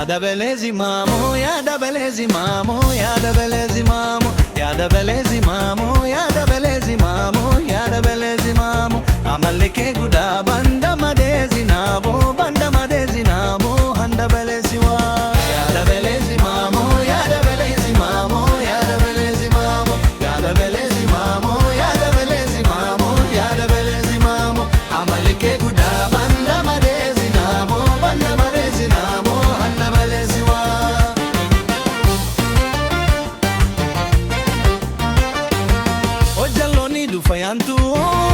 Yada belezi mamo, yada belezi mamo, yada belezi mamo, yada belezi mamo, yada belezi mamo, yada belezi mamo. Amalike guda banda madezi nabo, banda madezi nabo, handa belezi wa. Yada belezi mamo, yada belezi mamo, yada belezi mamo, yada belezi mamo, yada belezi mamo, yada belezi mamo. Amalike guda banda madezi nabo, banda madezi nabo, handa belezi wa. Ojaloni du fayantu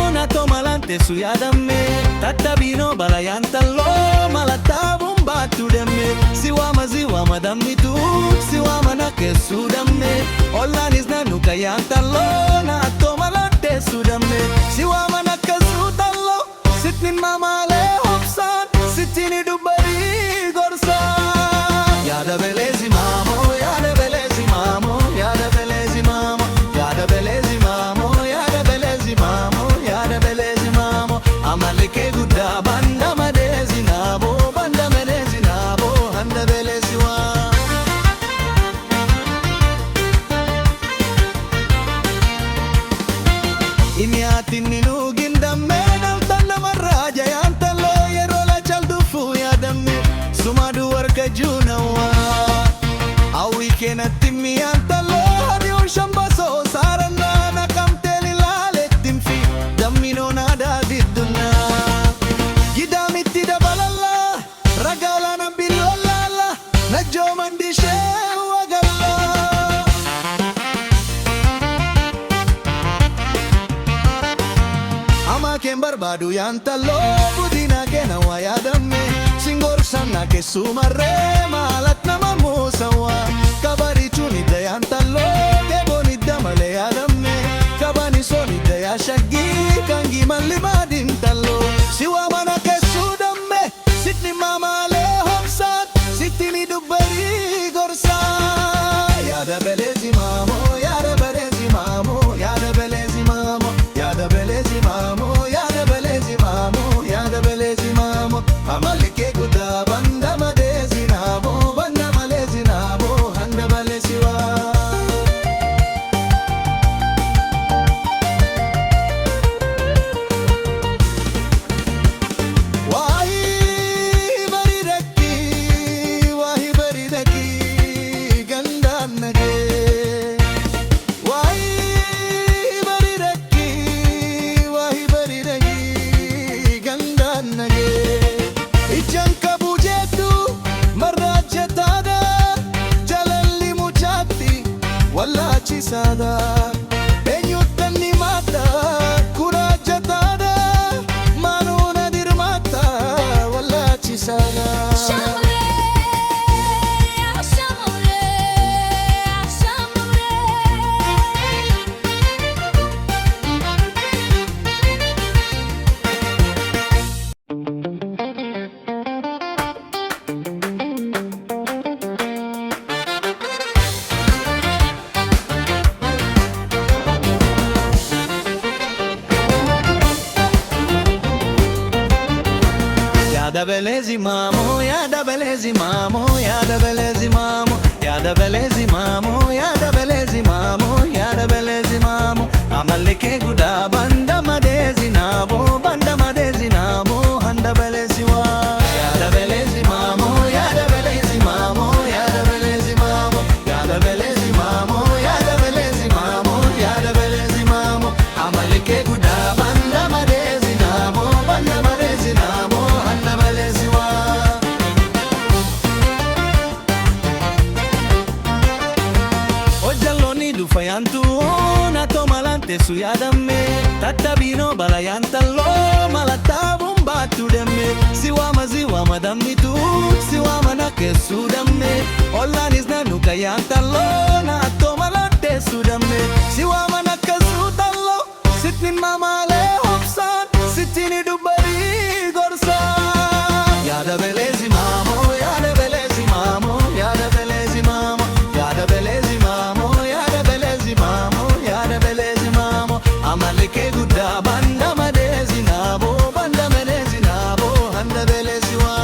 ona tomalante su yadame, tatabino balayantalo malatabum batu deme. Siwama ziwama damitu, siwama nake sudame. Olanis na nukayantalo na tomalante sudame. Siwama nakasutalo, sitnin mamale hopsan, sitini dubari gorsan. Yada belezi mamo, yada belezi mamo, yada belezi mamo, yada belezi mamo, yada belezi mamo, yada belezi mamo. Amalike guda banda madezi nabo, banda madezi nabo, handa belezi wa. Inyatin ninugin damme naltanda marraja yantalo yerola chaldufu yadamme sumadu warka junawa awi kenatimi yantalo hadiun shambaso sarana nakamteli laletim fi dammino nada didduna gidamiti dabalalla ragala nabilalla najomandishe wagalla. Ama ken barbadu yantalo budina kena wayadamme singor sana ke sumarre malat nama musawa kabari chuni dayantalo ke boni damale yadamme kabani soni daya shagi kangi malimadin talo siwa mana ke sudamme sitni mamale hopsat sitni dubari gorsa. Yada belezi mamo, yada belezi mamo, yada belezi mamo, yada belezi mamo, yada belezi mamo, yada belezi mamo. Amalike guda banda madezi nabo, banda malezi nabo, handa belezi wa. Wahi baridaki gandan nage. Wahi baridaki gandan nage. Ijanka bujetu marrajatada jalalli mujati walla chisada enyutanni mata kurajatada manuna dirmata walla chisada. Yada belezi mamo, yada belezi mamo, yada belezi mamo, yada belezi mamo, yada belezi mamo, yada belezi mamo. Amalike guda banda madezi nabo, banda madezi nabo, handa belezi wa. Yada belezi mamo, yada belezi mamo, yada belezi mamo, yada belezi mamo, yada belezi mamo, yada belezi mamo. Amalike guda banda madezi nabo, banda madezi nabo, handa belezi wa. Ojaloni du fayantu ona tomalante su yadamme tatabino balayantalo malatabum batu demme siwama ziwama damitu siwama nake sudamme olanis na nukayantalo na tomalante sudamme siwama nakasutalo sitnin mamale hopsan sitini dubari gorsan. Yada belezi mamo, yada belezi mamo, yada belezi mamo, yada belezi mamo, yada belezi mamo, yada belezi mamo. Amalike guda banda madezi nabo, banda madezi nabo, handa belezi wa.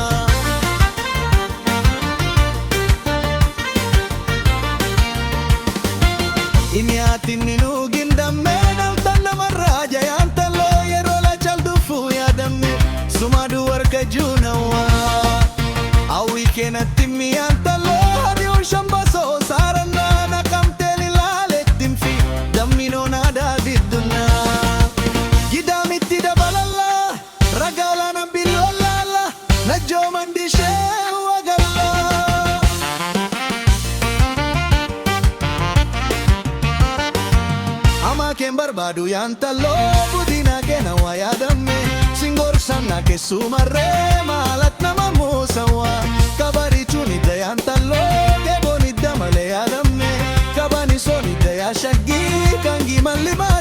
kenatti mi'aantaloo hariyoon shambasoo saarannaa naqamteen ilaaleettiin fi damminoo naadaa diddunaa gidaamitti dabalallaa ragaalaanan billoolaala najjoo mandishee wagallaa amaakeen barbaadu yaantaloo budina keena waa yaadamme singorsanna keessumarree maalat nama muusawaa kabarichuun idda yaantaloo keeboon idda malee yaadamme kabanisoon idda yaa shaggii kangi mallimaa